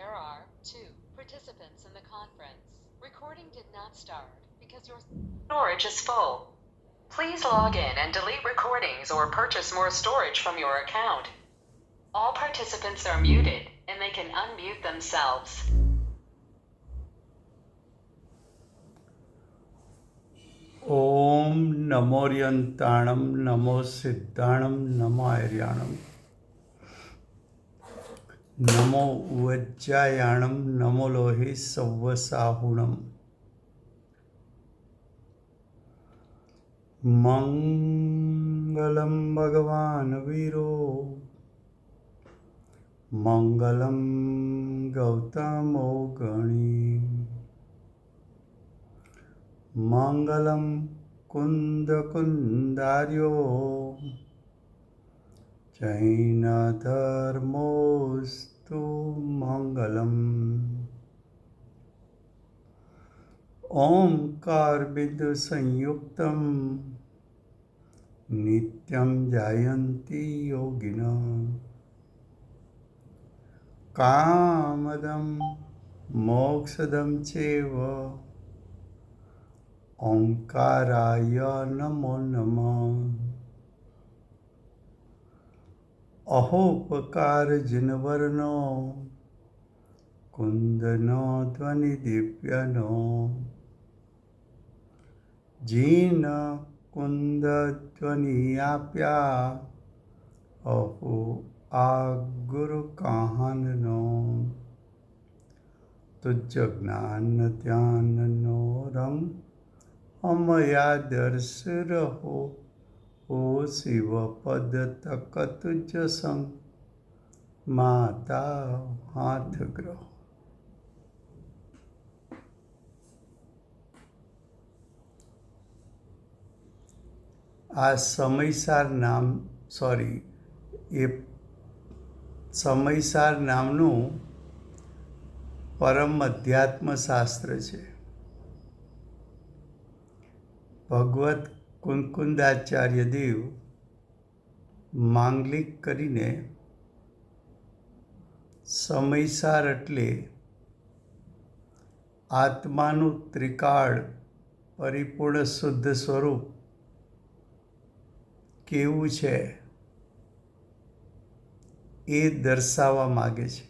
There are 2 participants in the conference. Recording did not start because your storage is full. Please log in and delete recordings or purchase more storage from your account. All participants are muted and they can unmute themselves. ओम नमोर्यंताणम नमो सिद्धाणम नमो आर्याणम नमो वज्जायाणम नमो लोहे सव्वसाहुणम मंगलम भगवान वीरो मंगलम गौतमो गणी मंगलम कुंद कुंदार्यो जैन धर्मोस्तु मंगलम ओंकार बिंदु संयुक्तम नित्यं जायन्ति योगिनः कामदं मोक्षदं चैव ओंकाराय नमो नमः अहोपकार जिनवर्नो कुंदनो ध्वनिदिव्यनो जीन कुंद ध्वनियाप्या अहो आ गुरु काहननो तुझ ज्ञान ध्यान नो रंग अमया दर्श रहो ओ शिव पद तक तुझ संग माता हाथ ग्रह। આ સમયસાર નામ એ સમયસાર નામનું પરમ અધ્યાત્મ શાસ્ત્ર છે. ભગવત કુંકુંદાચાર્ય દેવ માંગલિક કરીને સમયસાર એટલે આત્માનું ત્રિકાળ પરિપૂર્ણ શુદ્ધ સ્વરૂપ કેવું છે એ દર્શાવવા માગે છે.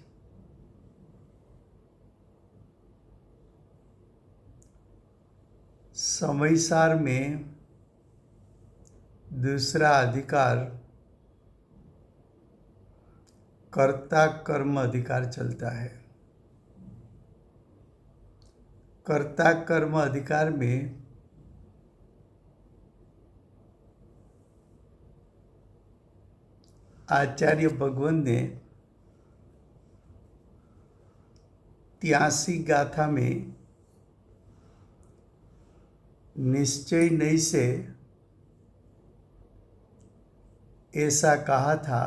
समयसार में दूसरा अधिकार कर्ता कर्म अधिकार चलता है. कर्ता कर्म अधिकार में आचार्य भगवान ने 83 गाथा में निश्चय नहीं से ऐसा कहा था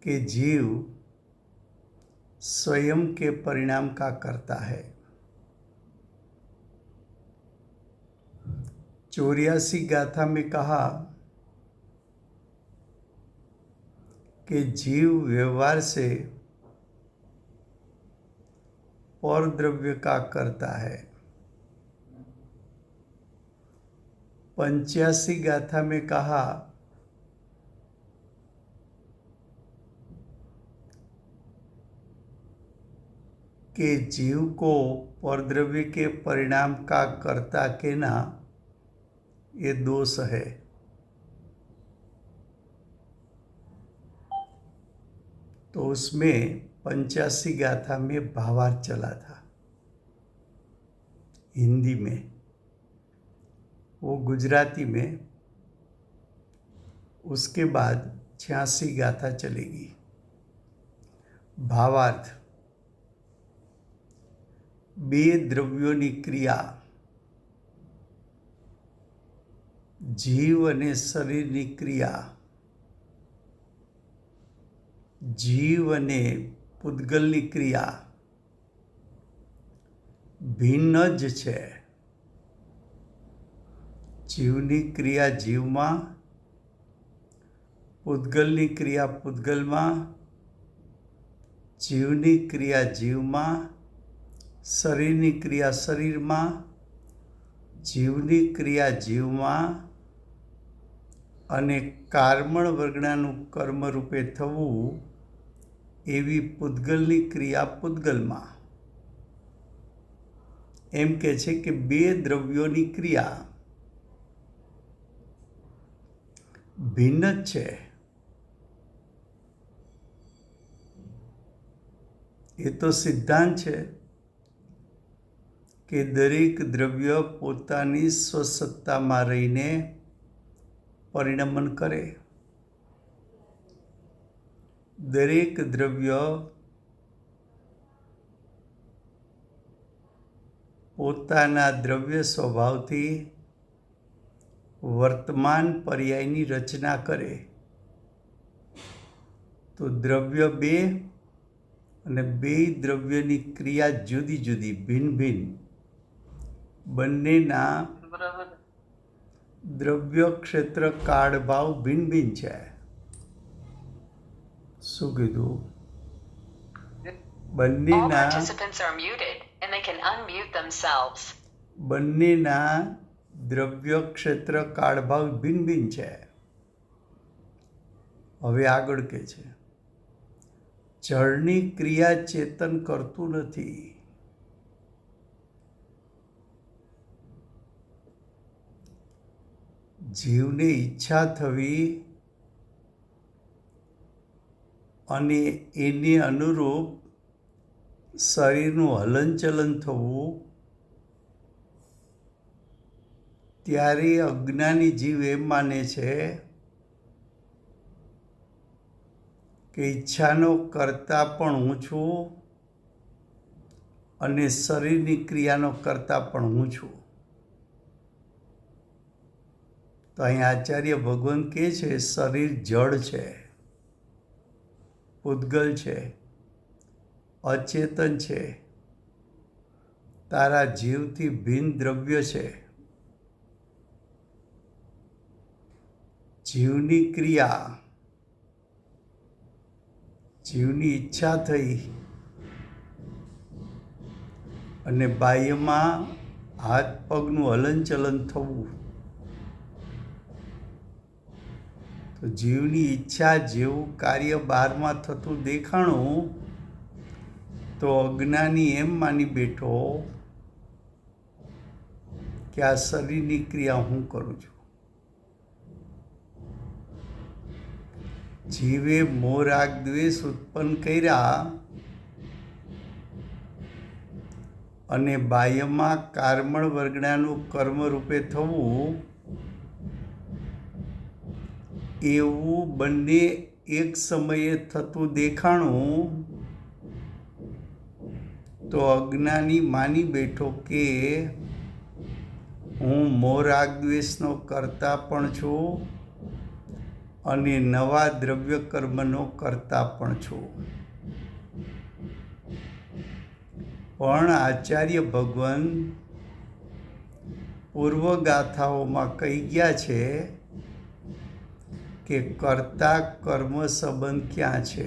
कि जीव स्वयं के परिणाम का करता है. 84 गाथा में कहा कि जीव व्यवहार से और द्रव्य का करता है. 85 गाथा में कहा कि जीव को परद्रव्य के परिणाम का कर्ता कहना ये दोष है. तो उसमें 85 गाथा में भावार्थ चला था हिंदी में, वो गुजराती में, उसके बाद 86 गाथा चलेगी. भावार्थ બે દ્રવ્યોની ક્રિયા જીવ અને શરીરની ક્રિયા જીવ અને પૂતગલની ક્રિયા ભિન્ન જ છે. જીવની ક્રિયા જીવમાં, પૂતગલની ક્રિયા પૂતગલમાં, જીવની ક્રિયા જીવમાં, શરીરની ક્રિયા શરીરમાં, જીવની ક્રિયા જીવમાં અને કર્મણ વર્ગણાનું કર્મ રૂપે થવું એવી પૂતગલની ક્રિયા પૂતગલમાં. એમ કહે છે કે બે દ્રવ્યોની ક્રિયા ભિન્ન જ છે. એ તો સિદ્ધાંત છે કે દરેક દ્રવ્ય પોતાની સ્વસત્તામાં રહીને પરિણમન કરે. દરેક દ્રવ્ય પોતાના દ્રવ્ય સ્વભાવથી વર્તમાન પર્યાયની રચના કરે. તો દ્રવ્ય બે અને બે દ્રવ્યની ક્રિયા જુદી જુદી ભિન્ન ભિન્ન બંનેના દ્રવ્ય ક્ષેત્ર કાળ ભાવ ભિન્ન ભિન્ન છે. શું કીધું? All બંનેના participants are muted and they can unmute themselves. બંનેના દ્રવ્ય ક્ષેત્ર કાળ ભાવ ભિન્ન ભિન્ન છે. હવે આગળ કે છે જળની ક્રિયા ચેતન કરતું નથી. જીવને ઈચ્છા થવી અને એને અનુરૂપ શરીરનું હલનચલન થવું ત્યારે અજ્ઞાની જીવ એમ માને છે કે ઈચ્છાનો કર્તા પણ હું છું અને શરીરની ક્રિયાનો કર્તા પણ હું છું. તો અહીં આચાર્ય ભગવાન કહે છે શરીર જળ છે, પૂતગલ છે, અચેતન છે, તારા જીવથી ભિન્ન દ્રવ્ય છે. જીવની ક્રિયા, જીવની ઈચ્છા થઈ અને બાહ્યમાં હાથ પગનું હલનચલન થવું, તો જીવની ઈચ્છા જેવું કાર્ય બહારમાં થતું દેખાણું તો અજ્ઞાની એમ માની બેઠો કે આ શરીરની ક્રિયા હું કરું છું. જીવે મોહ રાગ દ્વેષ ઉત્પન્ન કર્યા અને બાહ્યમાં કર્મણ વર્ગણાનું કર્મ રૂપે થવું એવું બંને એક સમયે થતું દેખાણું તો અજ્ઞાની માની બેઠો કે હું મોહ રાગ દ્વેષનો કર્તા પણ છું અને નવા દ્રવ્ય કર્મનો કર્તા પણ છું. પણ આચાર્ય ભગવાન પૂર્વગાથાઓમાં કહી ગયા છે કે કર્તા કર્મ સંબંધ ક્યાં છે?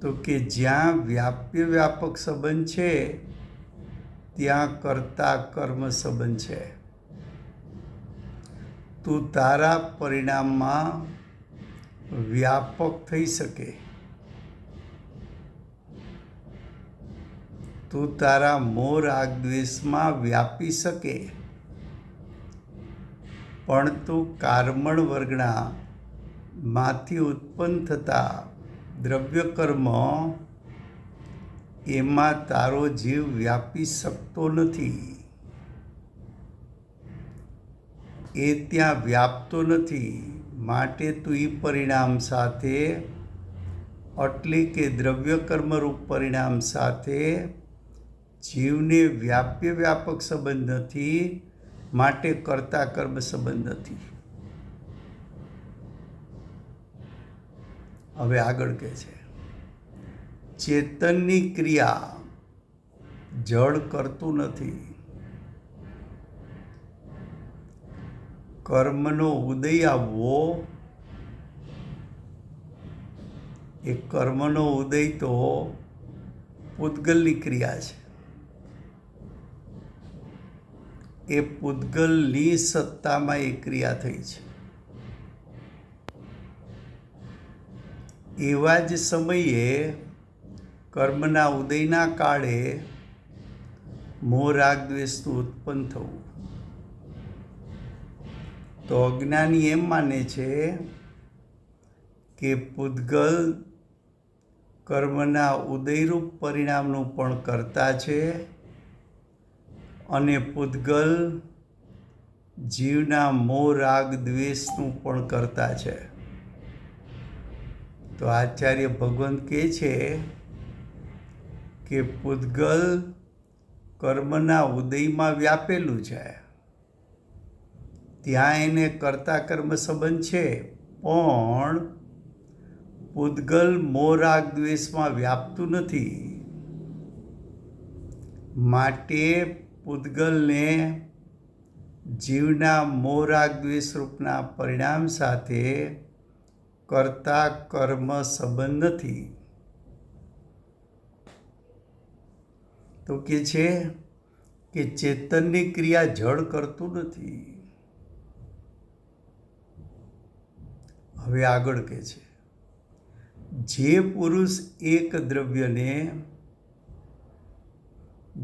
તો કે જ્યાં વ્યાપ્ય વ્યાપક સંબંધ છે ત્યાં કર્તા કર્મ સંબંધ છે. તું તારા પરિણામમાં વ્યાપક થઈ શકે, તું તારા મોહ રાગ દ્વેષમાં વ્યાપી શકે, પણ તું કર્મણ વર્ગના માંથી ઉત્પન્ન થતા દ્રવ્ય કર્મ એમાં તારો જીવ વ્યાપી શકતો નથી. એ ત્યાં વ્યાપતો નથી, માટે તું એ પરિણામ સાથે એટલે કે દ્રવ્ય કર્મરૂપ પરિણામ સાથે જીવને વ્યાપ્ય વ્યાપક સંબંધ નથી, માટે કર્તા કર્મ સંબંધ નથી. હવે આગળ કહે છે ચેતનની ક્રિયા જળ કરતું નથી. કર્મનો ઉદય આવવો એ કર્મનો ઉદય તો પૂતગલની ક્રિયા છે. એ પૂતગલની સત્તામાં એ ક્રિયા થઈ છે. એવા જ સમયે કર્મના ઉદયના કાળે મોહ રાગ દ્વેષનું ઉત્પન્ન થવું. તો અજ્ઞાની એમ માને છે કે પૂતગલ કર્મના ઉદયરૂપ પરિણામનું પણ કર્તા છે અને પૂતગલ જીવના મોહ રાગ દ્વેષનું પણ કર્તા છે. તો આચાર્ય ભગવંત કહે છે કે પૂતગલ કર્મના ઉદયમાં વ્યાપેલું છે, ત્યાં એને કર્તા કર્મ સંબંધ છે, પણ પૂતગલ મોહ રાગ દ્વેષમાં વ્યાપતું નથી. માટે પૂતગલને જીવના મોહ રાગ દ્વેષ રૂપના પરિણામ સાથે કર્તા કર્મ સંબંધ નથી. તો કે છે કે ચેતનની ક્રિયા જળ કરતું નથી. હવે આગળ કહે છે, જે પુરુષ એક દ્રવ્યને,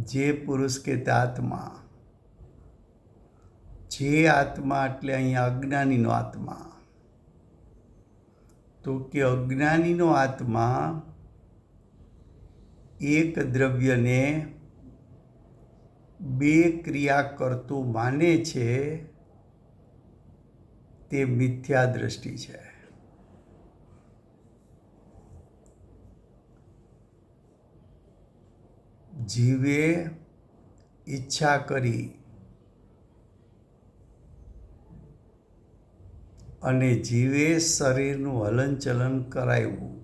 જે પુરુષ કે આત્મા, જે આત્મા એટલે અહીંયા અજ્ઞાનીનો આત્મા, તો કે અજ્ઞાનીનો આત્મા એક દ્રવ્યને બે ક્રિયા કરતું માને છે, તે મિથ્યા દ્રષ્ટિ છે. જીવે ઈચ્છા કરી અને જીવે શરીરનું હલનચલન કરાવ્યું,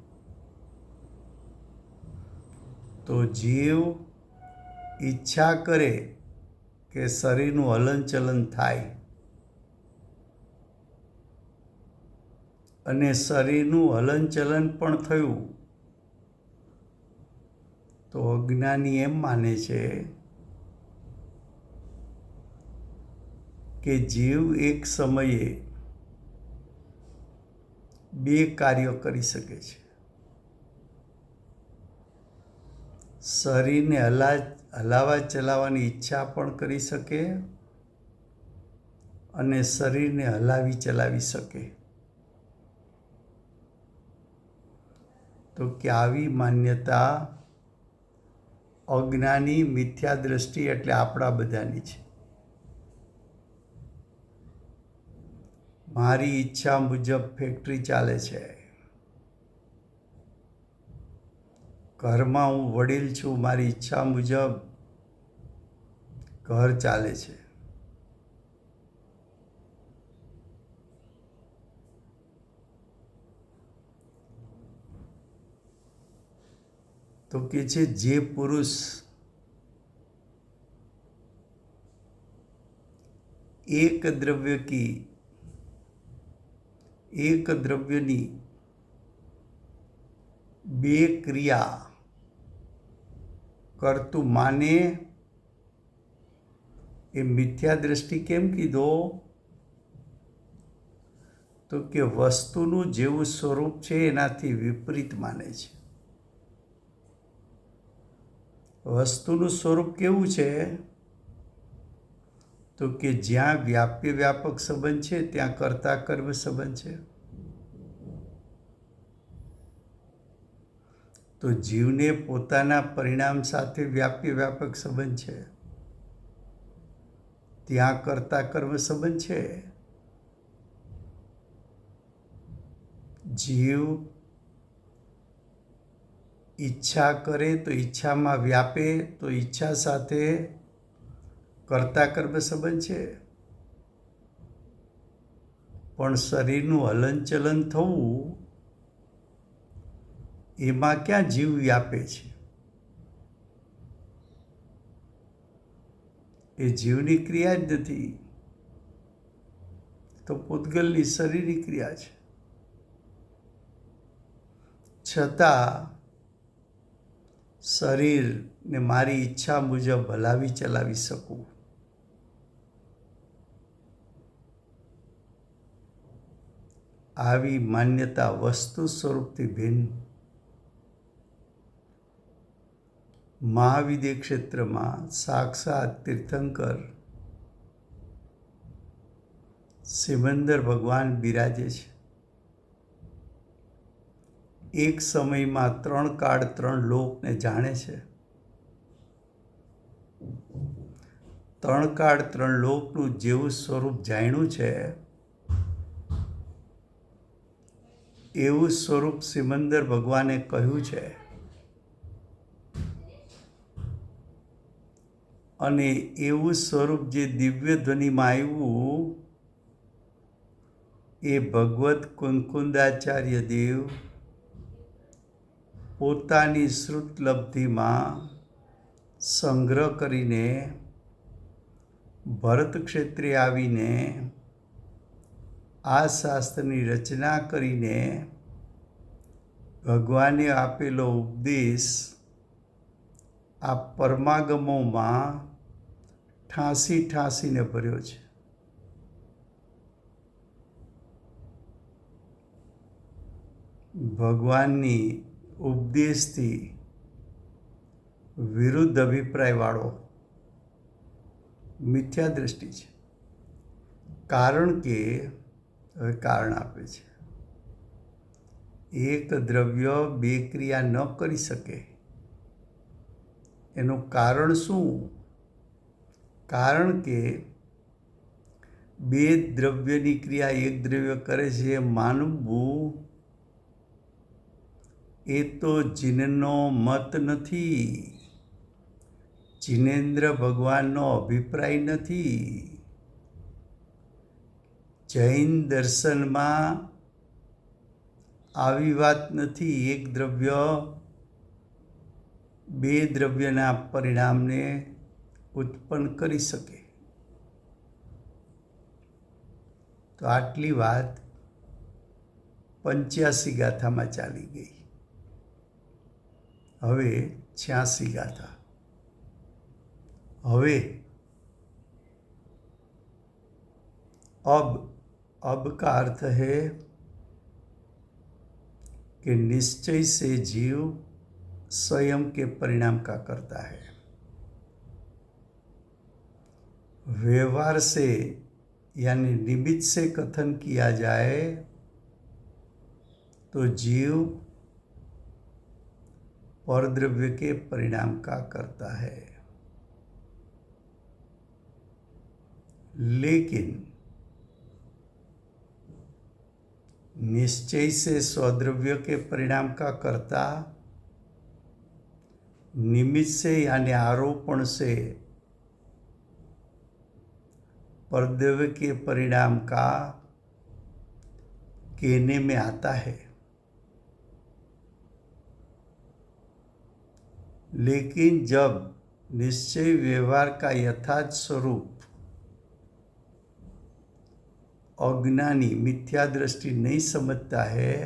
તો જીવ ઈચ્છા કરે કે શરીરનું હલનચલન થાય અને શરીરનું હલનચલન પણ થયું, તો અજ્ઞાની એમ માને છે કે જીવ એક સમયે બે કાર્યો કરી શકે છે. શરીરને હલાવા ચલાવવાની ઈચ્છા પણ કરી શકે અને શરીરને હલાવી ચલાવી શકે. તો કે આવી માન્યતા અજ્ઞાની મિથ્યા દ્રષ્ટિ એટલે આપણા બધાની છે. મારી ઈચ્છા મુજબ ફેક્ટરી ચાલે છે, ઘરમાં હું વડીલ છું, મારી ઈચ્છા મુજબ ઘર ચાલે છે. તો કે છે જે પુરુષ એક દ્રવ્યની બે ક્રિયા કરતું માને, એ મિથ્યા દ્રષ્ટિ કેમ કીધો? તો કે વસ્તુનું જેવું સ્વરૂપ છે એનાથી વિપરીત માને છે. વસ્તુનું સ્વરૂપ કેવું છે? તો કે જ્યાં વ્યાપ્ય વ્યાપક સંબંધ છે ત્યાં કર્તા કર્મ સંબંધ છે. તો જીવને પોતાના પરિણામ સાથે વ્યાપ્ય વ્યાપક સંબંધ છે, ત્યાં કર્તા કર્મ સંબંધ છે. જીવ ઈચ્છા કરે તો ઈચ્છામાં વ્યાપે, તો ઈચ્છા સાથે કર્તા કર્મ સંબંધ છે. પણ શરીરનું હલનચલન થવું, એમાં ક્યાં જીવ વ્યાપે છે? એ જીવની ક્રિયા જ નથી, તો પૂતગલની શરીરની ક્રિયા છે. છતાં શરીરને મારી ઈચ્છા મુજબ હલાવી ચલાવી શકું. આવી માન્યતા વસ્તુ સ્વરૂપથી ભિન્ન મહાવિદ્ય ક્ષેત્રમાં સાક્ષાત તીર્થંકર સિમંદર ભગવાન બિરાજે છે. એક સમયમાં 3 કાળ 3 લોકને જાણે છે. 3 કાળ 3 લોકનું જેવું સ્વરૂપ જાણ્યું છે એવું સ્વરૂપ સિમંદર ભગવાને કહ્યું છે. અને એવું સ્વરૂપ જે દિવ્ય ધ્વનિમાં આવ્યું એ ભગવત કુંકુંદાચાર્ય દેવ પોતાની શ્રુતલબ્ધિમાં સંગ્રહ કરીને ભરત ક્ષેત્રે આવીને આ શાસ્ત્રની રચના કરીને ભગવાને આપેલો ઉપદેશ આ પરમાગમોમાં ઠાંસીને ભર્યો છે. ભગવાનની ઉપદેશથી વિરુદ્ધ અભિપ્રાયવાળો મિથ્યા દ્રષ્ટિ છે. કારણ કે હવે કારણ આપે છે. એક દ્રવ્ય 2 ક્રિયા ન કરી શકે એનું કારણ શું? કારણ કે 2 દ્રવ્યની ક્રિયા 1 દ્રવ્ય કરે છે એ માનવું એ તો જીનનો મત નથી, જીનેન્દ્ર ભગવાનનો અભિપ્રાય નથી. જૈન દર્શનમાં આવી વાત નથી. 1 દ્રવ્ય 2 દ્રવ્યના પરિણામને ઉત્પન્ન કરી શકે. તો આટલી વાત 85 ગાથામાં ચાલી ગઈ. હવે 86 ગાથા. હવે अब का अर्थ है कि निश्चय से जीव स्वयं के परिणाम का करता है. व्यवहार से यानी निमित्त से कथन किया जाए तो जीव परद्रव्य के परिणाम का करता है. लेकिन निश्चय से स्वद्रव्य के परिणाम का करता, निमित्त से यानी आरोपण से परद्रव्य के परिणाम का कहने में आता है. लेकिन जब निश्चय व्यवहार का यथार्थ स्वरूप अज्ञानी मिथ्या दृष्टि नहीं समझता है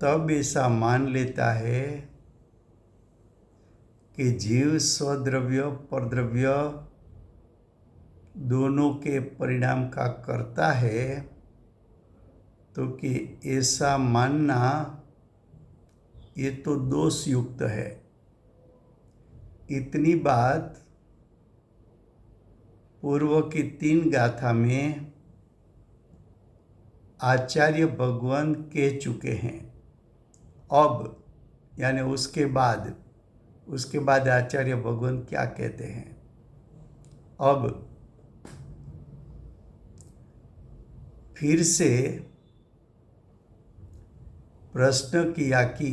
तब ऐसा मान लेता है कि जीव स्वद्रव्य परद्रव्य दोनों के परिणाम का करता है. तो कि ऐसा मानना ये तो दोष युक्त है. इतनी बात पूर्व की 3 गाथा में आचार्य भगवान कह चुके हैं. अब यानी उसके बाद आचार्य भगवान क्या कहते हैं? अब फिर से प्रश्न किया कि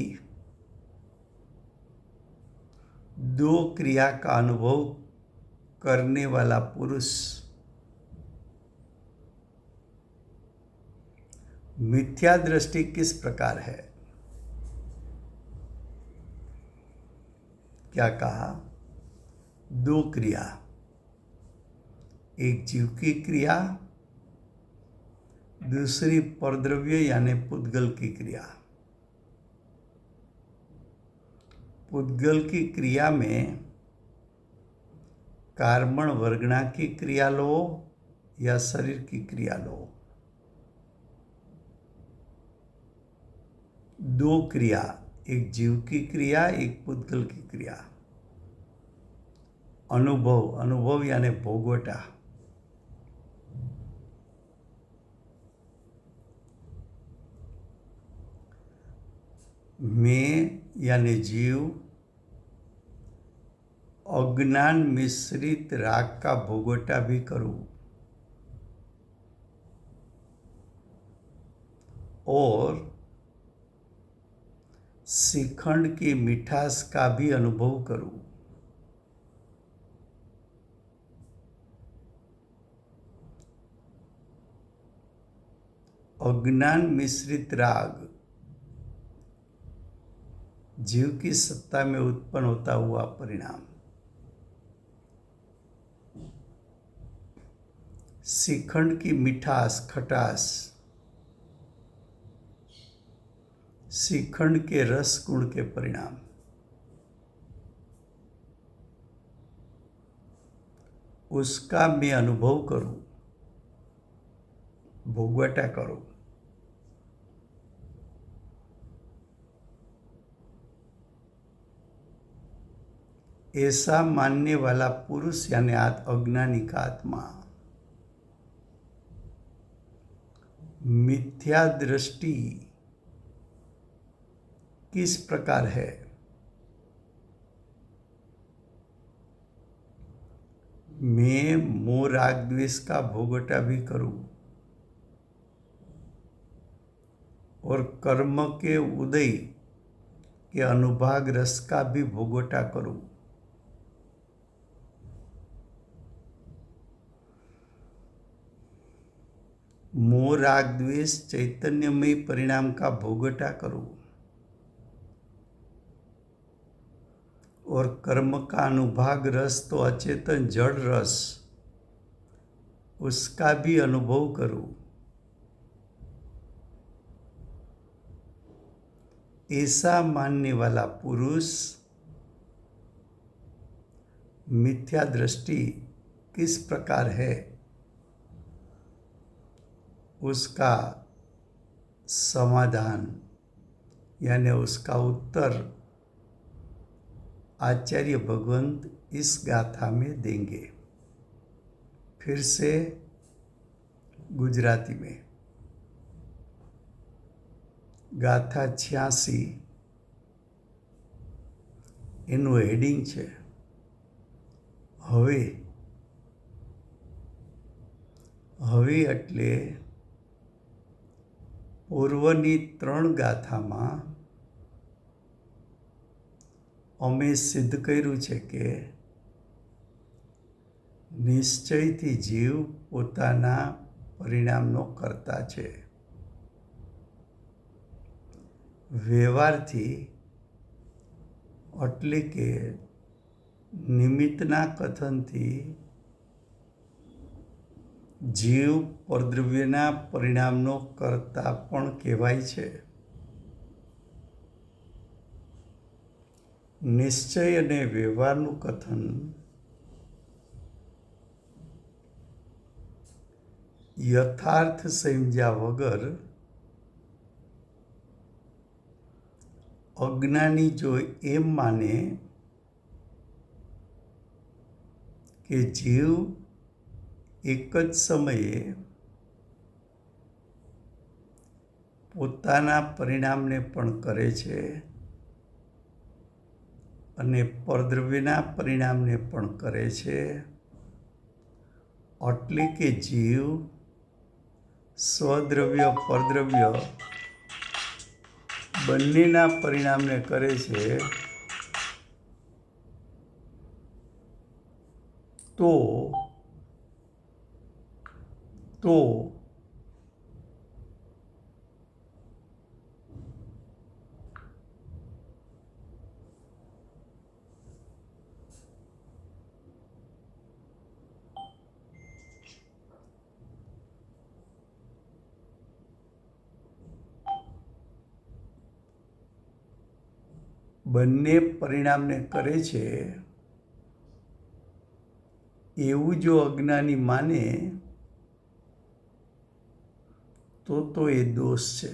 2 क्रिया का अनुभव करने वाला पुरुष मिथ्या दृष्टि किस प्रकार है? क्या कहा? 2 क्रिया, एक जीव की क्रिया दूसरी परद्रव्य यानी पुद्गल की क्रिया। पुद्गल की क्रिया में कार्बन वर्गना की क्रिया लो या शरीर की क्रिया लो, दो क्रिया, एक जीव की क्रिया, एक पुद्गल की क्रिया। अनुभव, अनुभव यानी भोगवटा। मैं यानी जीव अज्ञान मिश्रित राग का भोगवटा भी करूं और श्रीखंड की मिठास का भी अनुभव करूं। अज्ञान मिश्रित राग जीव की सत्ता में उत्पन्न होता हुआ परिणाम। श्रीखंड की मिठास, खटास, श्रीखंड के रस गुण के परिणाम। उसका मैं अनुभव करूं, भोगवटा करूं। ऐसा मानने वाला पुरुष यानी अज्ञानी का आत्मा मिथ्या दृष्टि किस प्रकार है? मैं मोह राग द्वेष का भोगवटा भी करूं और कर्म के उदय के अनुभाग रस का भी भोगवटा करूं। मोह राग द्वेष चैतन्यमय परिणाम का भोगवटा करूं और कर्म का अनुभाग रस तो अचेतन जड़ रस, उसका भी अनुभव करूं। ऐसा मानने वाला पुरुष मिथ्या दृष्टि किस प्रकार है? उसका समाधान यानी उसका उत्तर आचार्य भगवंत इस गाथा में देंगे। फिर से गुजराती में। ગાથા 86 એનું હેડિંગ છે હવે. હવે એટલે પૂર્વની 3 ગાથામાં અમે સિદ્ધ કર્યું છે કે નિશ્ચયથી જીવ પોતાના પરિણામનો કર્તા છે. વ્યવહારથી એટલે કે નિમિત્તના કથનથી જીવ પરદ્રવ્યના પરિણામનો કર્તા પણ કહેવાય છે. નિશ્ચય અને વ્યવહારનું કથન યથાર્થ સમજ્યા વગર અજ્ઞાની જો એમ માને કે જીવ એક જ સમયે પોતાના પરિણામને પણ કરે છે અને પરદ્રવ્યના પરિણામને પણ કરે છે, એટલે કે જીવ સ્વદ્રવ્ય પરદ્રવ્ય બંનેના પરિણામને કરે છે, તો બંને પરિણામને કરે છે એવું જો અજ્ઞાની માને તો એ દોષ છે.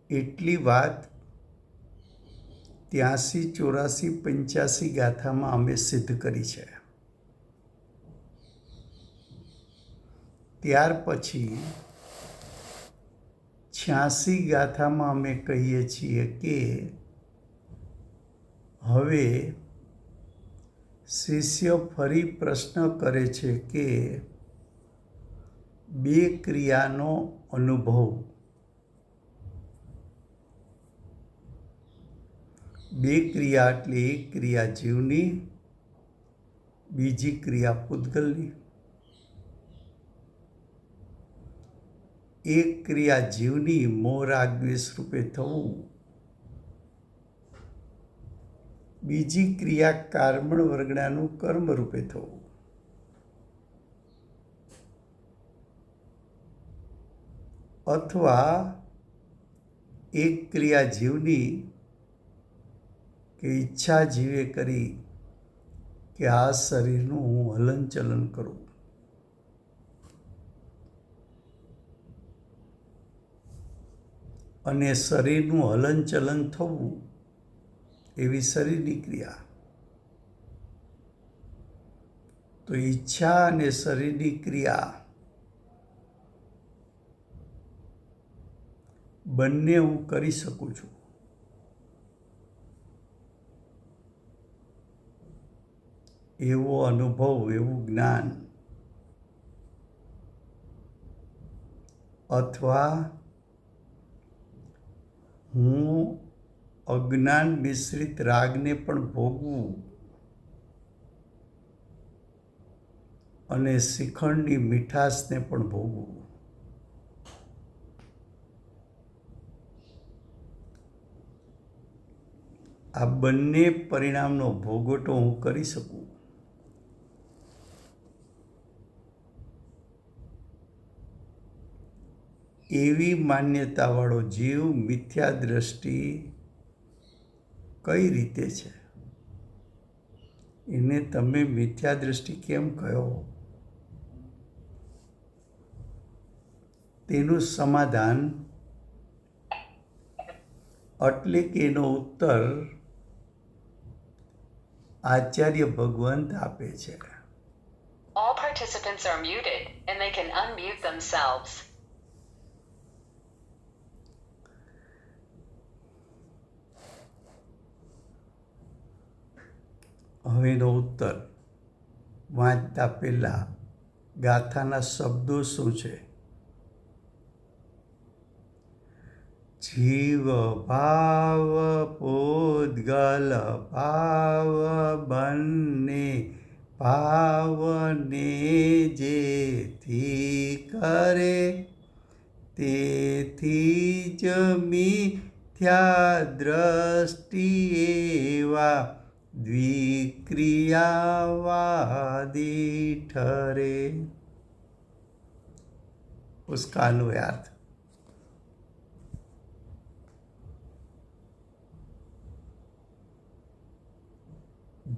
એટલી વાત 83, 84, 85 ગાથામાં અમે સિદ્ધ કરી છે. ત્યાર પછી 86 ગાથામાં અમે કહીએ છીએ કે હવે શિષ્ય ફરી પ્રશ્ન કરે છે કે બે ક્રિયાનો અનુભવ, બે ક્રિયા એટલે એક ક્રિયા જીવની, બીજી ક્રિયા પૂતગલની. એક ક્રિયા જીવની મોહ રાગ દ્વેષ રૂપે થવું, બીજી ક્રિયા કર્મણ વર્ગણાનું કર્મ રૂપે થવું. અથવા એક ક્રિયા જીવની કે ઈચ્છા જીવે કરી કે આ શરીરનું હું હલનચલન કરું. અને શરીરનું હલનચલન થવું એવી શરીરની ક્રિયા. તો ઈચ્છા અને શરીરની ક્રિયા બંને હું કરી શકું છું. એવો અનુભવ, એવું જ્ઞાન અથવા હું અજ્ઞાન મિશ્રિત રાગને પણ ભોગવું અને શ્રીખંડની મીઠાશને પણ ભોગવું. આ બંને પરિણામનો ભોગવટો હું કરી શકું. એવી માન્યતાવાળો જીવ મિથ્યા દ્રષ્ટિ કઈ રીતે છે? એને તમે મિથ્યા દ્રષ્ટિ કેમ કહો? તેનું સમાધાન એટલે કે એનો ઉત્તર આચાર્ય ભગવંત આપે છે. All participants are muted and they can unmute themselves. હવે એનો ઉત્તર વાંચતા પહેલા ગાથાના શબ્દો શું છે? જીવ ભાવ પૂતગલ ભાવ બંને ભાવને જેથી કરે તેથી જ મિથ્યા દ્રષ્ટિ એવા દ્વિક્રિયાવાદી ઠરે. उसका अन्वयार्थ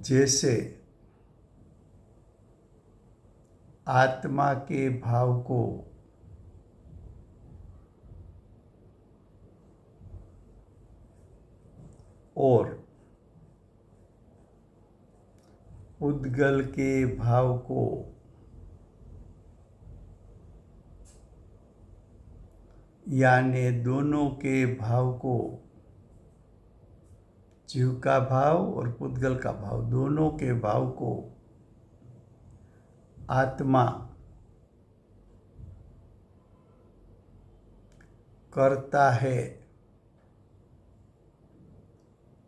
जैसे आत्मा के भाव को और पूतगल के भाव को यानी दोनों के भाव को, जीव का भाव और पूतगल का भाव, दोनों के भाव को आत्मा करता है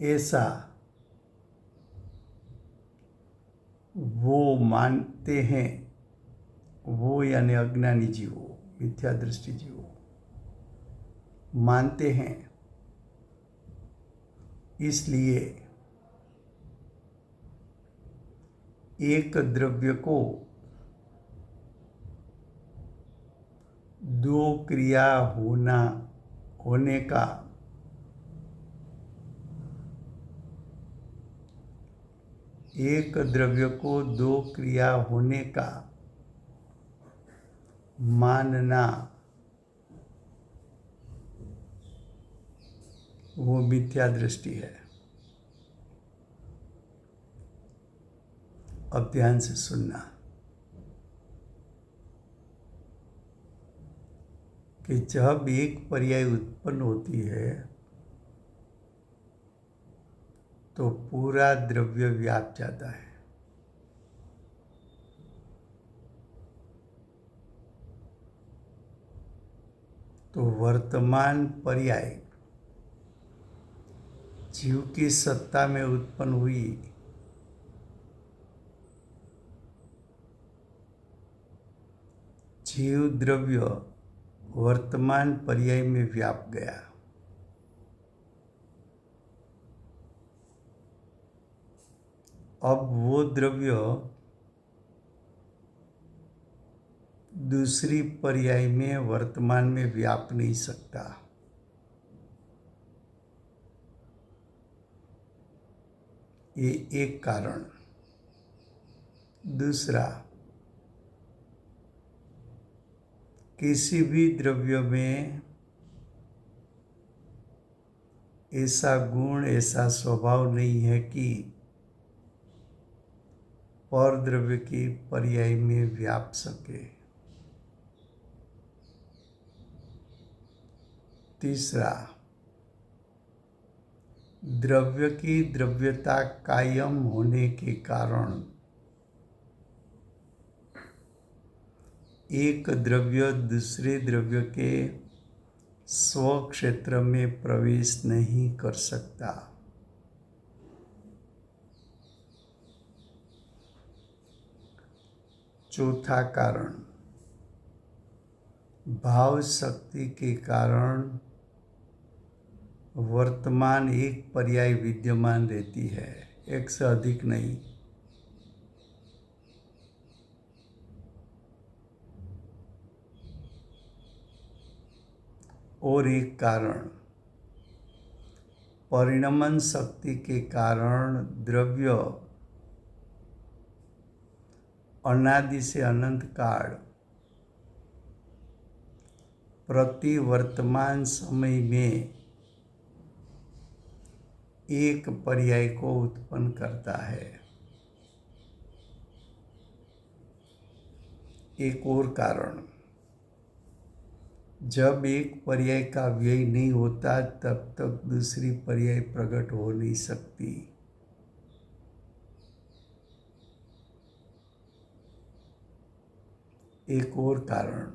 ऐसा वो मानते हैं, वो यानी अज्ञानी जीवो, मिथ्या दृष्टि जीवो मानते हैं. इसलिए एक द्रव्य को दो क्रिया होने का एक द्रव्य को दो क्रिया होने का मानना वो मिथ्या दृष्टि है। अब ध्यान से सुनना कि जब एक पर्याय उत्पन्न होती है तो पूरा द्रव्य व्याप जाता है। तो वर्तमान पर्याय जीव की सत्ता में उत्पन्न हुई जीव द्रव्य वर्तमान पर्याय में व्याप गया। अब वो द्रव्य दूसरी पर्याय में वर्तमान में व्याप नहीं सकता। ये एक कारण। दूसरा, किसी भी द्रव्य में ऐसा गुण ऐसा स्वभाव नहीं है कि पर द्रव्य की पर्याय में व्याप सके। तीसरा, द्रव्य की द्रव्यता कायम होने के कारण एक द्रव्य दूसरे द्रव्य के स्वक्षेत्र में प्रवेश नहीं कर सकता। चौथा कारण, भाव शक्ति के कारण वर्तमान एक पर्याय विद्यमान रहती है, एक से अधिक नहीं। और एक कारण, परिणमन शक्ति के कारण द्रव्य अनादि से अनंत काल प्रति वर्तमान समय में एक पर्याय को उत्पन्न करता है। एक और कारण, जब एक पर्याय का व्यय नहीं होता तब तक दूसरी पर्याय प्रकट हो नहीं सकती। एक और कारण,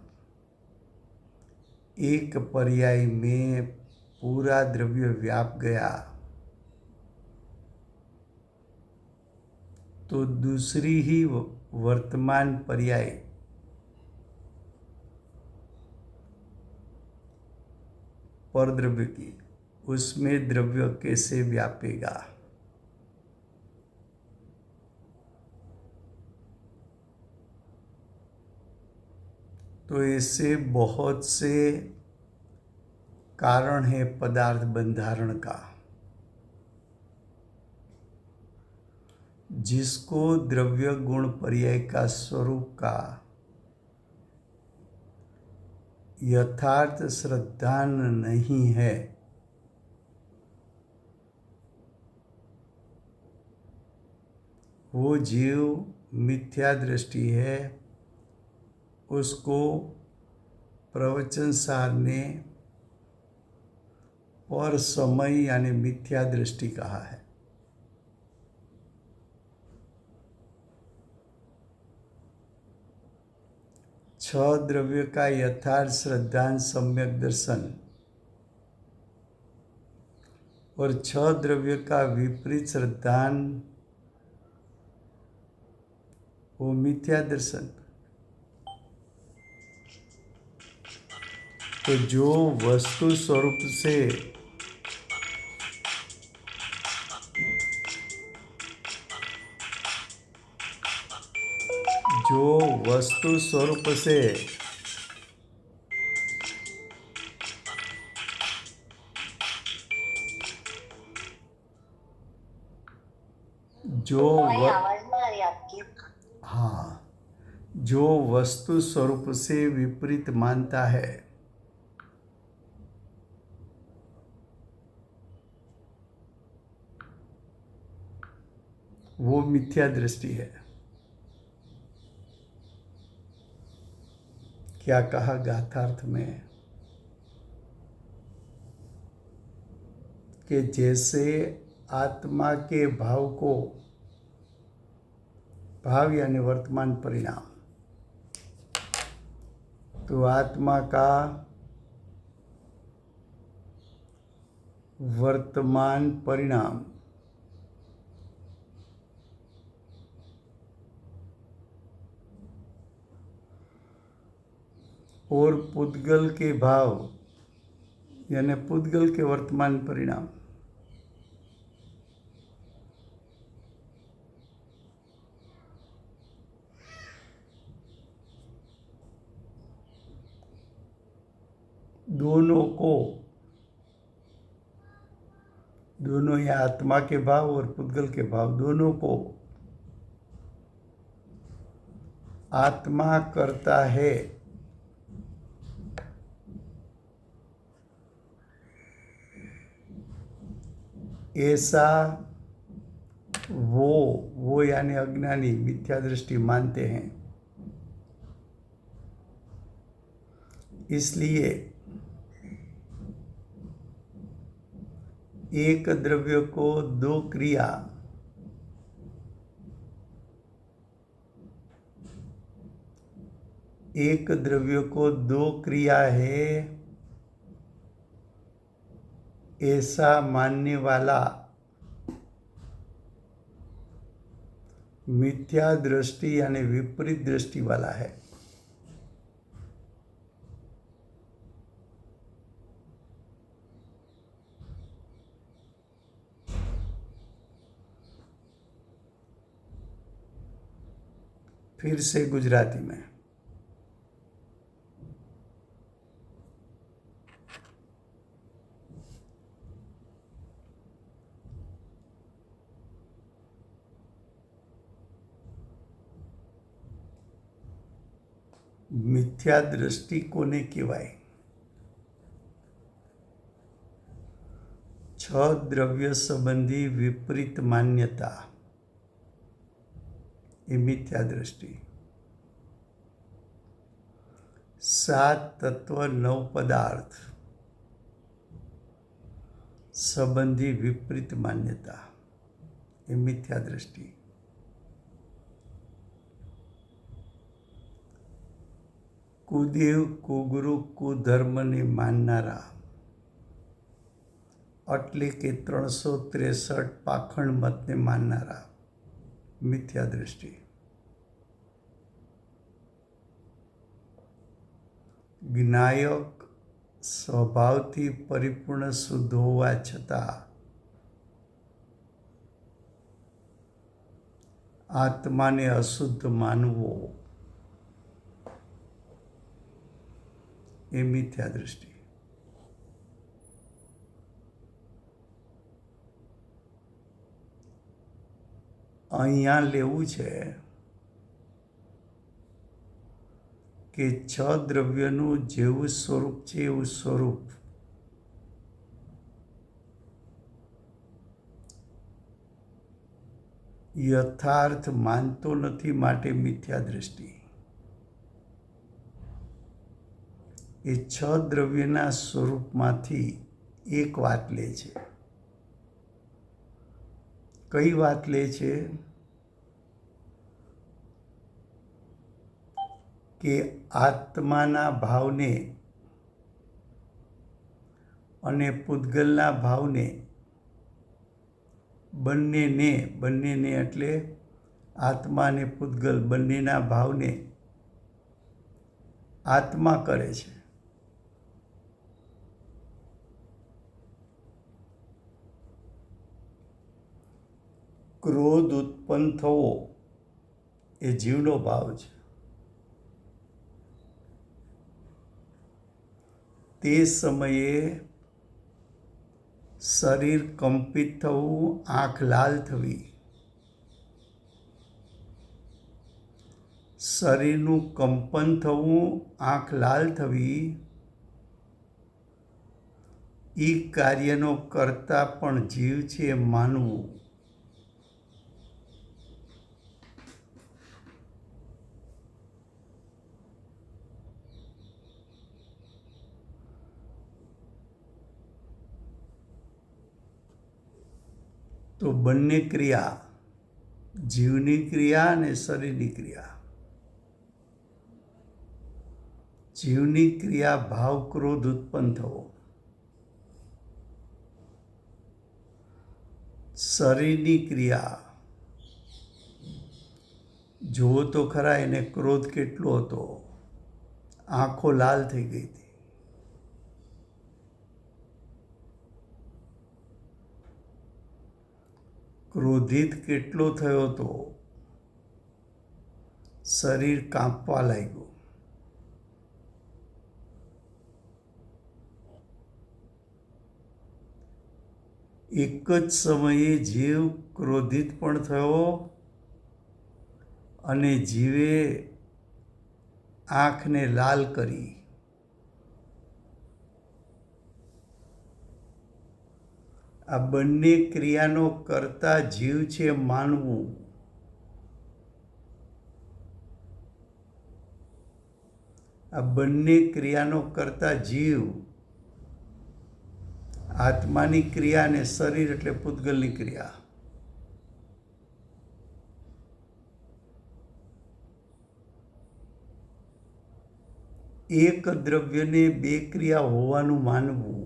एक पर्याय में पूरा द्रव्य व्याप गया तो दूसरी ही वर्तमान पर्याय पर द्रव्य की, उसमें द्रव्य कैसे व्यापेगा। तो ऐसे बहुत से कारण है पदार्थ बंधारण का, जिसको द्रव्य गुण पर्याय का स्वरूप का यथार्थ श्रद्धान नहीं है। वो जीव मिथ्या दृष्टि है। उसको प्रवचनसार ने पर समय यानी मिथ्या दृष्टि कहा है। छह द्रव्य का यथार्थ श्रद्धान सम्यक दर्शन और छह द्रव्य का विपरीत श्रद्धान वो मिथ्या दर्शन। तो जो वस्तु स्वरूप से जो भाई आवाज नहीं आ रही आपकी। हाँ, जो वस्तु स्वरूप से विपरीत मानता है वो मिथ्या दृष्टि है। क्या कहा गाथार्थ में कि जैसे आत्मा के भाव को, भाव यानी वर्तमान परिणाम, तो आत्मा का वर्तमान परिणाम और पुद्गल के भाव यानी पुद्गल के वर्तमान परिणाम दोनों या आत्मा के भाव और पुद्गल के भाव दोनों को आत्मा करता है, ऐसा वो यानी अज्ञानी मिथ्या दृष्टि मानते हैं। इसलिए एक द्रव्य को दो क्रिया, एक द्रव्य को दो क्रिया है ऐसा मानने वाला मिथ्या दृष्टि यानी विपरीत दृष्टि वाला है। फिर से गुजराती में मिथ्या दृष्टि कोने कहेवाय? छ द्रव्य संबंधी विपरीत मान्यता ये मिथ्या दृष्टि। 7 तत्व 9 पदार्थ संबंधी विपरीत मान्यता ये मिथ्या दृष्टि। कुदेव कुगुरु कुधर्म ने माननारा એટલે કે 363 પાખંડ મતને માનનારા મિથ્યા દૃષ્ટિ। જ્ઞાયક સ્વભાવથી પરિપૂર્ણ શુદ્ધ હોવા છતાં આત્માને અશુદ્ધ માનવો એ મિથ્યા દૃષ્ટિ। અહીંયા લેવું છે કે 6 દ્રવ્યનું જેવું સ્વરૂપ છે એવું સ્વરૂપ યથાર્થ માનતો નથી, માટે મિથ્યા દૃષ્ટિ। એ 6 દ્રવ્યના સ્વરૂપમાંથી એક વાત લે છે। કઈ વાત લે છે કે આત્માના ભાવને અને પૂતગલના ભાવને બંનેને એટલે આત્મા અને પૂતગલ બંનેના ભાવને આત્મા કરે છે। ક્રોધ ઉત્પન્ન થવો એ જીવનો ભાવ છે। તે સમયે શરીર કંપિત થવું, આંખ લાલ થવી શરીરનું કંપન થવું, આંખ લાલ થવી એ કાર્યનો કરતા પણ જીવ છે એમ માનવું. તો બંને ક્રિયા, જીવની ક્રિયા અને શરીરની ક્રિયા. જીવની ક્રિયા ભાવ ક્રોધ ઉત્પન્ન થવો, શરીરની ક્રિયા જુઓ તો ખરા, એને ક્રોધ કેટલો હતો, આંખો લાલ થઈ ગઈ હતી. ક્રોધિત કેટલો થયો હતો, શરીર કાંપવા લાગ્યું. એક જ સમયે જીવ ક્રોધિત પણ થયો અને જીવે આંખને લાલ કરી. આ બંને ક્રિયાનો કરતા જીવ છે માનવું. આ બંને ક્રિયાનો કરતા જીવ, આત્માની ક્રિયા અને શરીર એટલે પૂતગલની ક્રિયા. એક દ્રવ્યને બે ક્રિયા હોવાનું માનવું.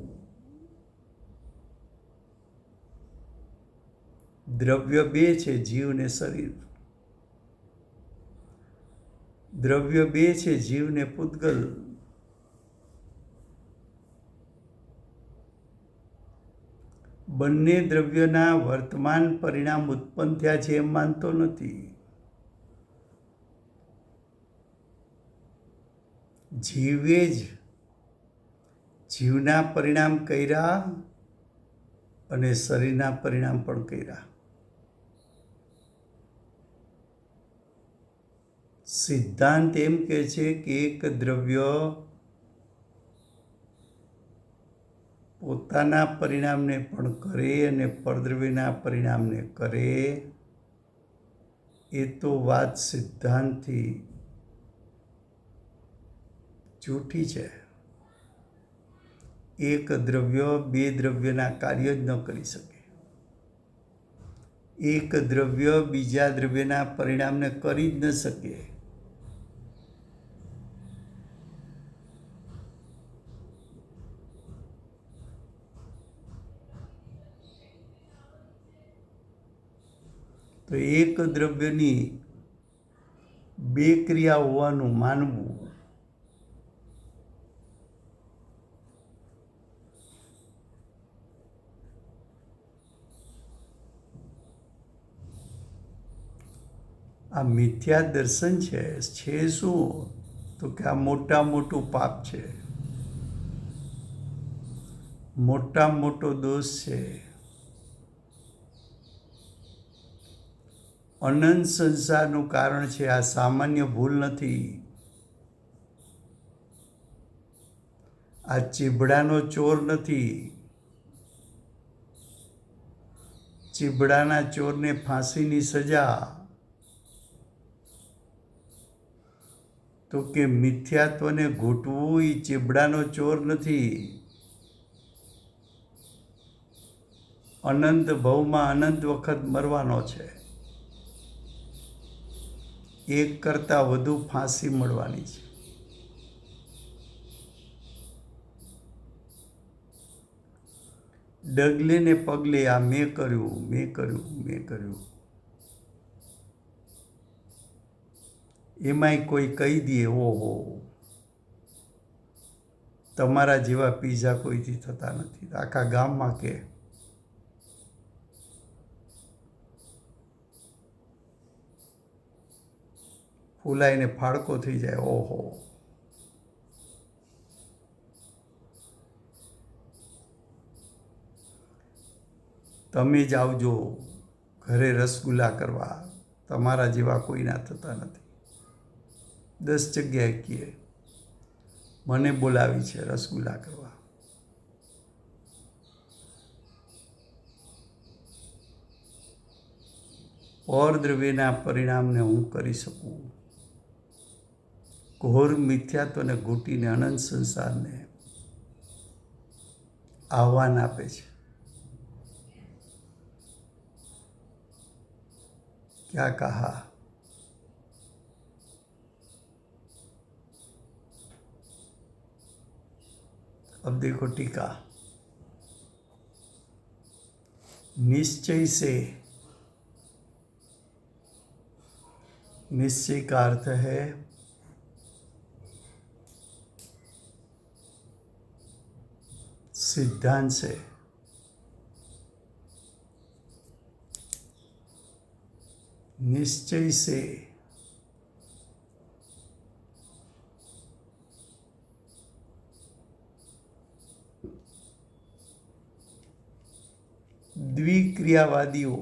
દ્રવ્ય બે છે, જીવ ને શરીર. દ્રવ્ય બે છે, જીવ ને પૂતગલ. બંને દ્રવ્યના વર્તમાન પરિણામ ઉત્પન્ન થયા છે એમ માનતો નથી. જીવે જ જીવના પરિણામ કર્યા અને શરીરના પરિણામ પણ કર્યા. સિદ્ધાંત એમ કહે છે કે એક દ્રવ્ય પોતાના પરિણામને પણ કરે અને પરદ્રવ્યના પરિણામને કરે. એ તો વાત સિદ્ધાંતથી જૂઠી છે. એક દ્રવ્ય બે દ્રવ્યના કાર્ય જ ન કરી શકે. એક દ્રવ્ય બીજા દ્રવ્યના પરિણામને કરી જ ન શકે. તો એક દ્રવ્યની બે ક્રિયા હોવાનું માનવું. આ મિથ્યા દર્શન છે શું? તો કે આ મોટામાં મોટું પાપ છે, મોટામાં મોટો દોષ છે. અનંત સંસારનું કારણ છે. આ સામાન્ય ભૂલ નથી. આ ચીબડાનો ચોર નથી. ચીબડાના ચોરને ફાંસીની સજા. તો કે મિથ્યાત્વને ઘૂંટવું એ ચીબડાનો ચોર નથી. અનંત ભવમાં અનંત વખત મરવાનો છે. એક કરતાં વધુ ફાંસી મળવાની છે. ડગલે ને પગલે આ મેં કર્યું. એમાંય કોઈ કહી દે, ઓહો, તમારા જેવા પીઝા કોઈથી થતા નથી. આખા ગામમાં કે ફૂલાઈને ફાડકો થઈ જાય. ઓહો, તમે જ આવજો ઘરે રસગુલ્લા કરવા, તમારા જેવા કોઈના થતા નથી. 10 જગ્યાએ કહે મને બોલાવી છે રસગુલ્લા કરવા. और દ્રવ્યના પરિણામને હું કરી શકું. ઘોર મિથ્યાત્વને ઘૂંટીને અનંત સંસારને આહ્વાન આપે છે. क्या कहा? अब देखो टीका. निश्चय से, निश्चय का अर्थ है सिद्धांत से. निश्चय से द्विक्रियावादियों,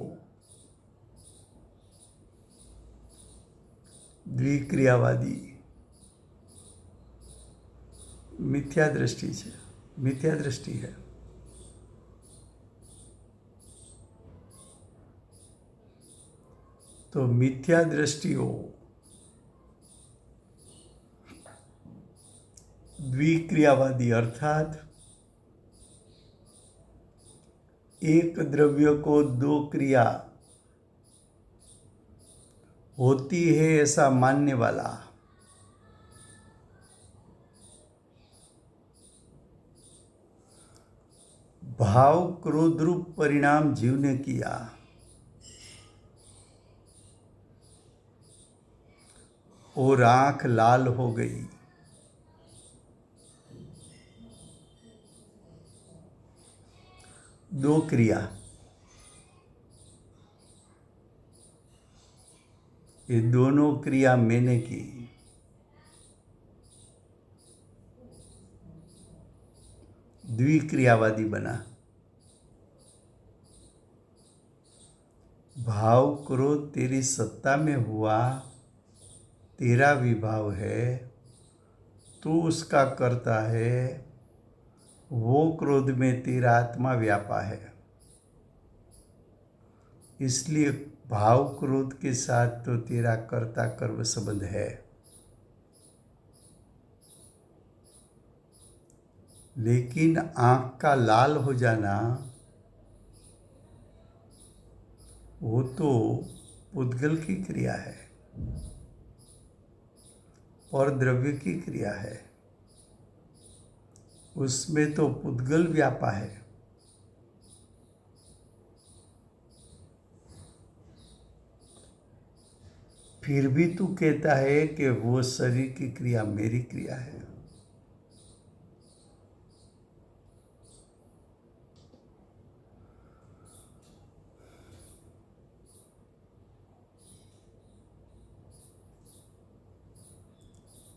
द्विक्रियावादी मिथ्या दृष्टि છે, मिथ्या दृष्टि है. तो मिथ्या दृष्टियों द्विक्रियावादी अर्थात एक द्रव्य को दो क्रिया होती है ऐसा मानने वाला, भाव क्रोध रूप परिणाम जीव ने किया और आंख लाल हो गई. दो क्रिया, ये दोनों क्रिया मैंने की. द्विक्रियावादी बना. भाव क्रोध तेरी सत्ता में हुआ, तेरा विभाव है, तू उसका करता है, वो क्रोध में तेरा आत्मा व्यापा है. इसलिए भाव क्रोध के साथ तो तेरा कर्ता कर्म संबंध है. लेकिन आंख का लाल हो जाना वो तो पुद्गल की क्रिया है और द्रव्य की क्रिया है. उसमें तो पुद्गल व्यापा है. फिर भी तू कहता है कि वो शरीर की क्रिया मेरी क्रिया है.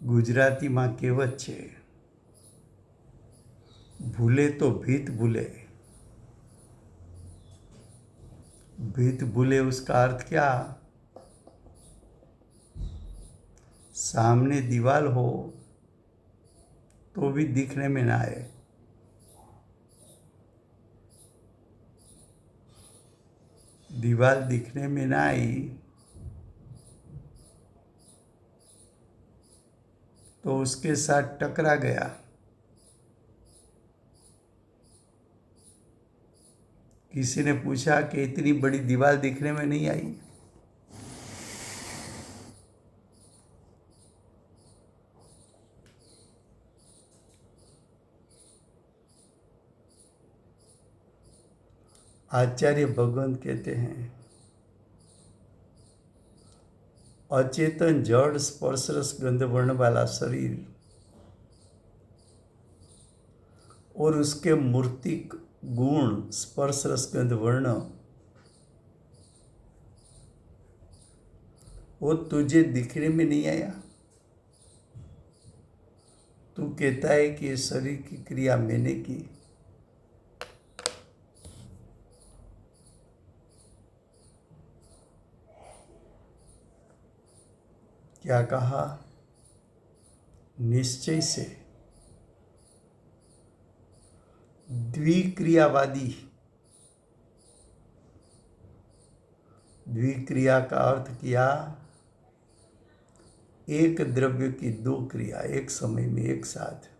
ગુજરાતીમાં કહેવત છે, ભૂલે તો ભીત ભૂલે. भीत भूले उसका अर्थ क्या? सामने दीवार हो तो भी दिखने में ना आए. दीवार दिखने में ना आई तो उसके साथ टकरा गया. किसी ने पूछा कि इतनी बड़ी दीवार दिखने में नहीं आई. आचार्य भगवंत कहते हैं, अचेतन जड़ स्पर्श रस गंध वर्ण वाला शरीर और उसके मूर्तिक गुण स्पर्श रस गंध वर्ण वो तुझे दिखने में नहीं आया. तू कहता है कि ये शरीर की क्रिया मैंने की. क्या कहा? निश्चय से। द्विक्रियावादी, द्विक्रिया का अर्थ किया एक द्रव्य की दो क्रिया एक समय में एक साथ।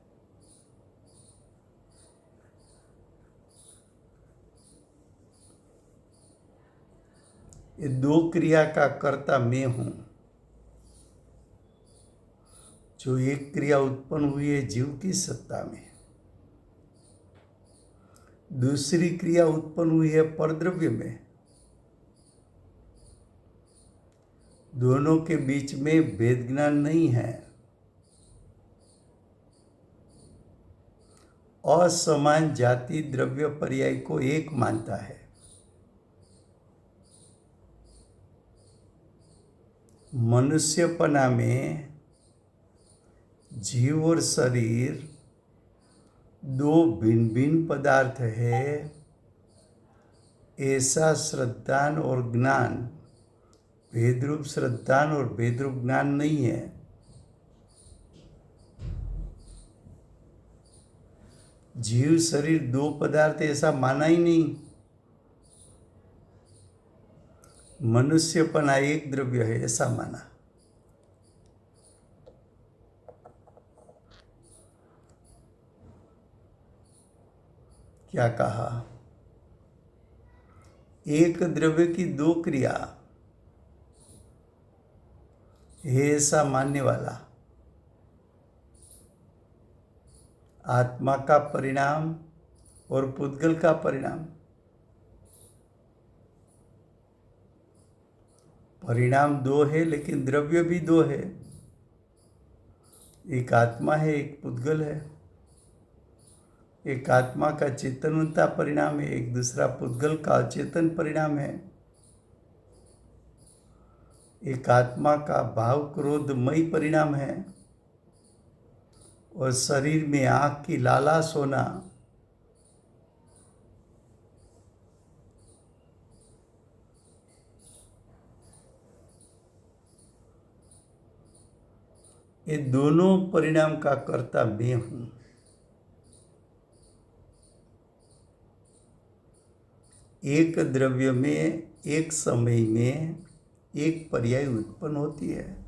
ये दो क्रिया का कर्ता मैं हूं। जो एक क्रिया उत्पन्न हुई है जीव की सत्ता में, दूसरी क्रिया उत्पन्न हुई है परद्रव्य में। दोनों के बीच में भेद ज्ञान नहीं है। असमान जाति द्रव्य पर्याय को एक मानता है। मनुष्यपना में जीव और शरीर दो भिन्न भिन्न पदार्थ है, ऐसा श्रद्धान और ज्ञान, भेदरूप श्रद्धान और भेदरूप ज्ञान नहीं है। जीव शरीर दो पदार्थ ऐसा माना ही नहीं। मनुष्यपना एक द्रव्य है ऐसा माना। क्या कहा? एक द्रव्य की दो क्रिया है ऐसा मानने वाला आत्मा का परिणाम और पुद्गल का परिणाम। परिणाम दो है लेकिन द्रव्य भी दो है। एक आत्मा है, एक पुद्गल है। एक आत्मा का चेतनवंता परिणाम है, एक दूसरा पुद्गल का अचेतन परिणाम है। एक आत्मा का भाव क्रोधमयी परिणाम है और शरीर में आँख की लालाश होना ये दोनों परिणाम का कर्ता मैं हूं। एक द्रव्य में एक समय में एक पर्याय उत्पन्न होती है,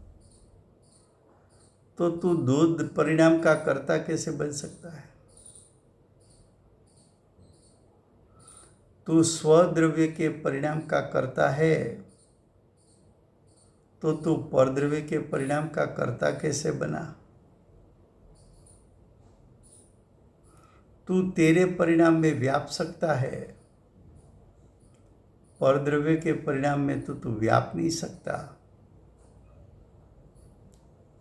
तो तू दो परिणाम का कर्ता कैसे बन सकता है? तू स्वद्रव्य के परिणाम का कर्ता है, तो तू परद्रव्य के परिणाम का कर्ता कैसे बना? तू तेरे परिणाम में व्याप सकता है, परद्रव्य के परिणाम में तो तू व्याप नहीं सकता।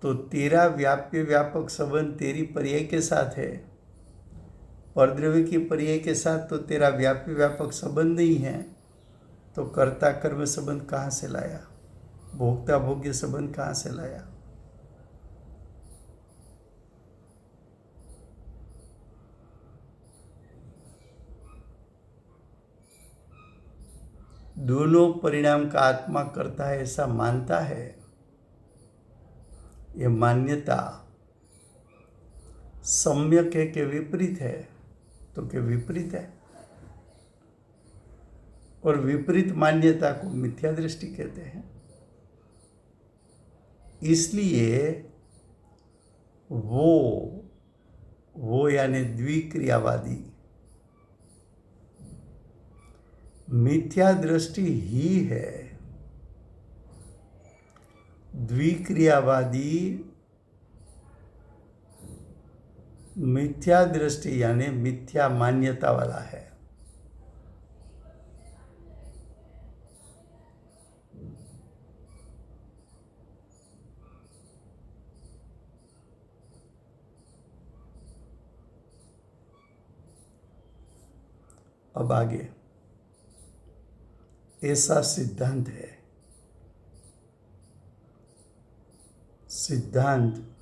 तो तेरा व्याप्य व्यापक संबंध तेरी पर्याय के साथ है, परद्रव्य की पर्याय के साथ तो तेरा व्याप्य व्यापक संबंध नहीं है। तो कर्ता कर्म संबंध कहाँ से लाया? भोक्ता भोग्य संबंध कहाँ से लाया? दोनों परिणाम का आत्मा करता है ऐसा मानता है। यह मान्यता सम्यक है कि विपरीत है? तो कि विपरीत है। और विपरीत मान्यता को मिथ्या दृष्टि कहते हैं। इसलिए वो यानी द्विक्रियावादी मिथ्या दृष्टि ही है। द्विक्रियावादी मिथ्या दृष्टि यानी मिथ्या मान्यता वाला है। अब आगे ऐसा सिद्धांत है। सिद्धांत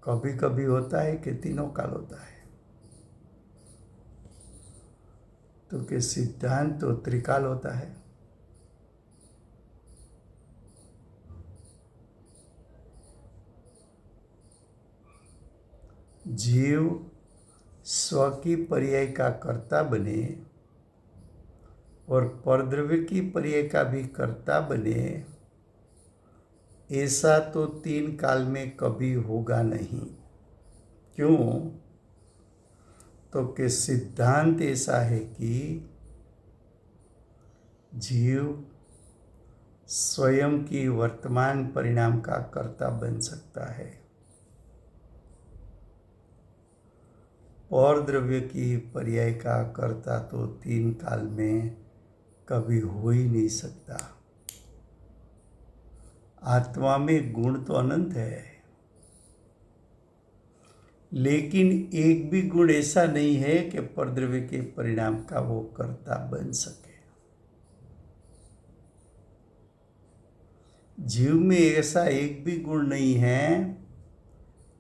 कभी कभी होता है कि तीनों काल होता है। तो कि सिद्धांत तो त्रिकाल होता है। जीव स्व की पर्याय का कर्ता बने और परद्रव्य की पर्याय का भी कर्ता बने, ऐसा तो तीन काल में कभी होगा नहीं। क्यों? तो कि सिद्धांत ऐसा है कि जीव स्वयं की वर्तमान परिणाम का कर्ता बन सकता है, और द्रव्य की पर्याय का कर्ता तो तीन काल में कभी हो ही नहीं सकता। आत्मा में गुण तो अनंत है, लेकिन एक भी गुण ऐसा नहीं है कि परद्रव्य के परिणाम का वो कर्ता बन सके। जीव में ऐसा एक भी गुण नहीं है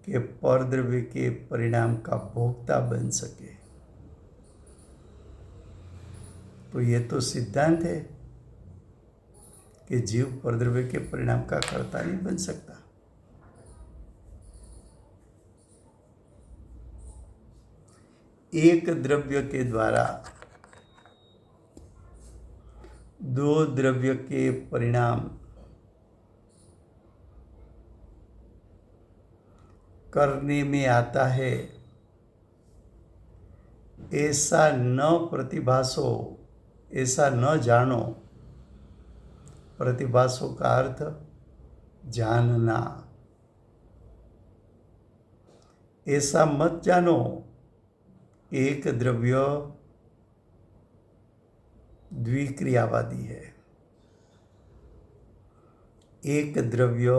कि परद्रव्य के परिणाम का भोक्ता बन सके। तो ये तो सिद्धांत है कि जीव परद्रव्य के परिणाम का कर्ता नहीं बन सकता। एक द्रव्य के द्वारा दो द्रव्य के परिणाम करने में आता है, ऐसा न प्रतिभासो, ऐसा न जानो। प्रतिभासो का अर्थ जानना। ऐसा मत जानो एक द्रव्य द्विक्रियावादी है। एक द्रव्य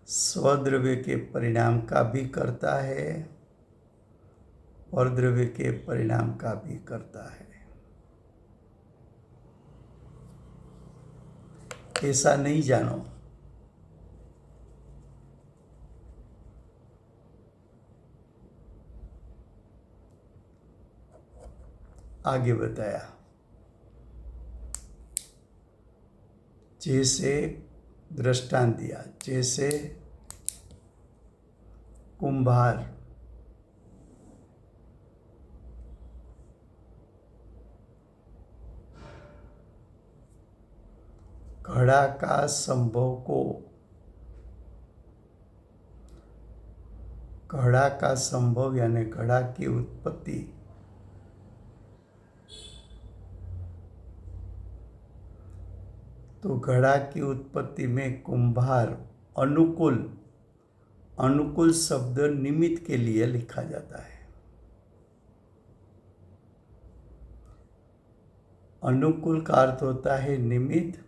स्वद्रव्य के परिणाम का भी करता है और द्रव्य के परिणाम का भी करता है। ऐसा नहीं जानो। आगे बताया, जैसे दृष्टांत दिया, जैसे कुंभार घड़ा का संभव को, घड़ा का संभव यानी घड़ा की उत्पत्ति तो घड़ा की उत्पत्ति में कुंभार अनुकूल, अनुकूल शब्द निमित्त के लिए लिखा जाता है। अनुकूल का अर्थ होता है निमित्त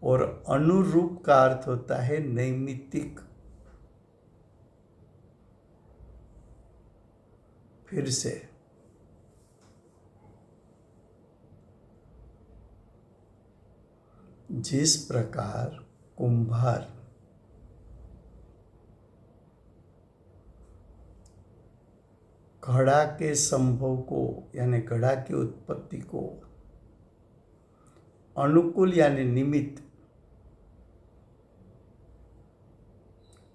और अनुरूप का अर्थ होता है नैमित्तिक। फिर से, जिस प्रकार कुंभार घड़ा के संभव को यानी घड़ा की उत्पत्ति को अनुकूल यानी निमित्त,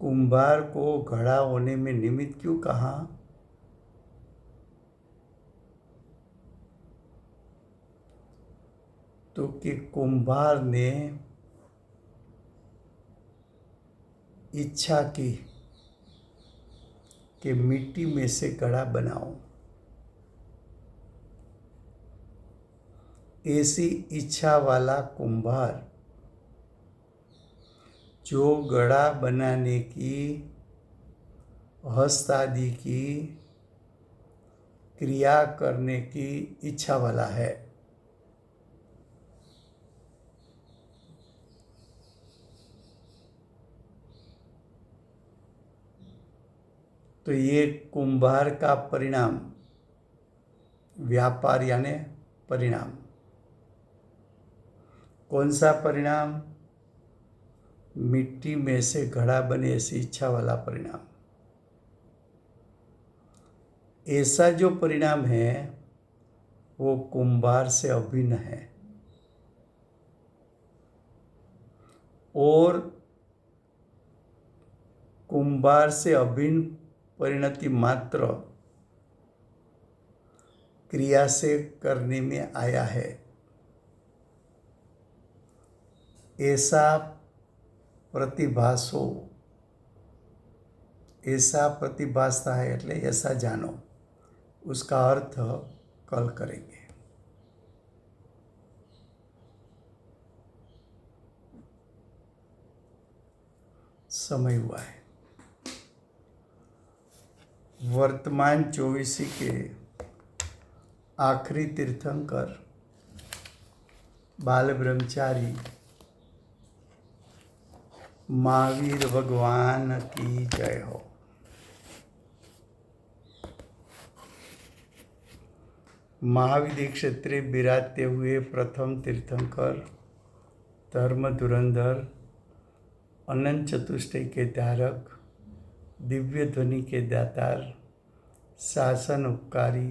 कुंभार को घड़ा होने में निमित्त क्यों कहा? तो कि कुंभार ने इच्छा की कि मिट्टी में से घड़ा बनाऊं। ऐसी इच्छा वाला कुंभार जो घड़ा बनाने की हस्त आदि की क्रिया करने की इच्छा वाला है, तो ये कुंभार का परिणाम, व्यापार यानी परिणाम। कौन सा परिणाम? मिट्टी में से घड़ा बने ऐसी इच्छा वाला परिणाम। ऐसा जो परिणाम है वो कुंभार से अभिन्न है और कुंभार से अभिन्न परिणति मात्र क्रिया से करने में आया है। ऐसा प्रतिभासो, ऐसा प्रतिभासता है એટલે ऐसा जानो, उसका अर्थ कल करेंगे। समय हुआ है। वर्तमान 24 के आखिरी तीर्थंकर बाल ब्रह्मचारी महावीर भगवान की जय हो। महाविधि क्षेत्रे विराजते हुए प्रथम तीर्थंकर, धर्म धुरंधर, अनंत चतुष्टय के धारक, दिव्य ध्वनि के दातार, शासन उपकारी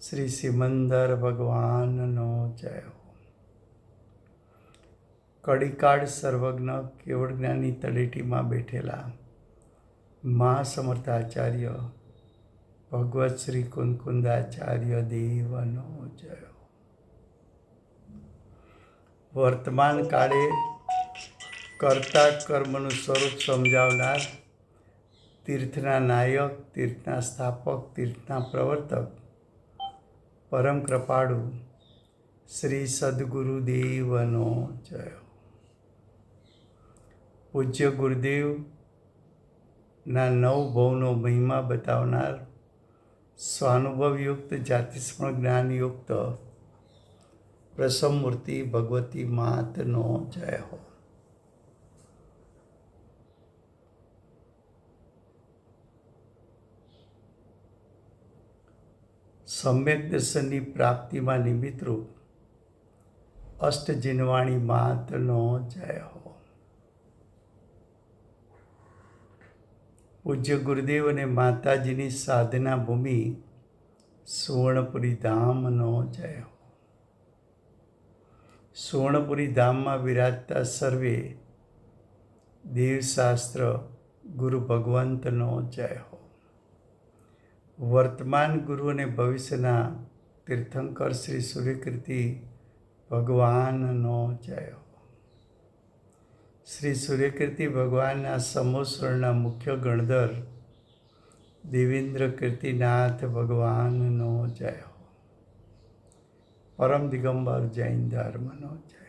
श्री सिमंदर भगवान नो जय हो। कड़ीकाળ સર્વજ્ઞ કેવળ જ્ઞાની તળેટીમાં બેઠેલા મહાસમર્થાચાર્ય ભગવત શ્રી કુંકુંદાચાર્ય દેવનો જય હો। વર્તમાન કાળે કર્તા કર્મનું સ્વરૂપ સમજાવનાર, તીર્થના નાયક, તીર્થના સ્થાપક, તીર્થના પ્રવર્તક, પરમ કૃપાળુ શ્રી સદગુરુદેવનો જય હો। પૂજ્ય ગુરુદેવના 9 ભવનો મહિમા બતાવનાર, સ્વાનુભવયુક્ત જાતિસ્મરણ જ્ઞાનયુક્ત પ્રસમમૂર્તિ ભગવતી માતનો જય હો। સમ્યક દર્શનની પ્રાપ્તિમાં નિમિત્તરૂપ અષ્ટજિનવાણી માતનો જય હો। પૂજ્ય ગુરુદેવ અને માતાજીની સાધના ભૂમિ સુવર્ણપુરી ધામનો જય હો। સુવર્ણપુરી ધામમાં વિરાજતા સર્વે દેવશાસ્ત્ર ગુરુ ભગવંતનો જય હો। વર્તમાન ગુરુ અને ભવિષ્યના તીર્થંકર શ્રી સૂર્યકીર્તિ ભગવાનનો જય હો। શ્રી સૂર્યકીર્તિ ભગવાનના સમોસરણના મુખ્ય ગણધર દેવેન્દ્ર કીર્તિનાથ ભગવાનનો જય હો। પરમ દિગંબર જૈન ધર્મનો જય।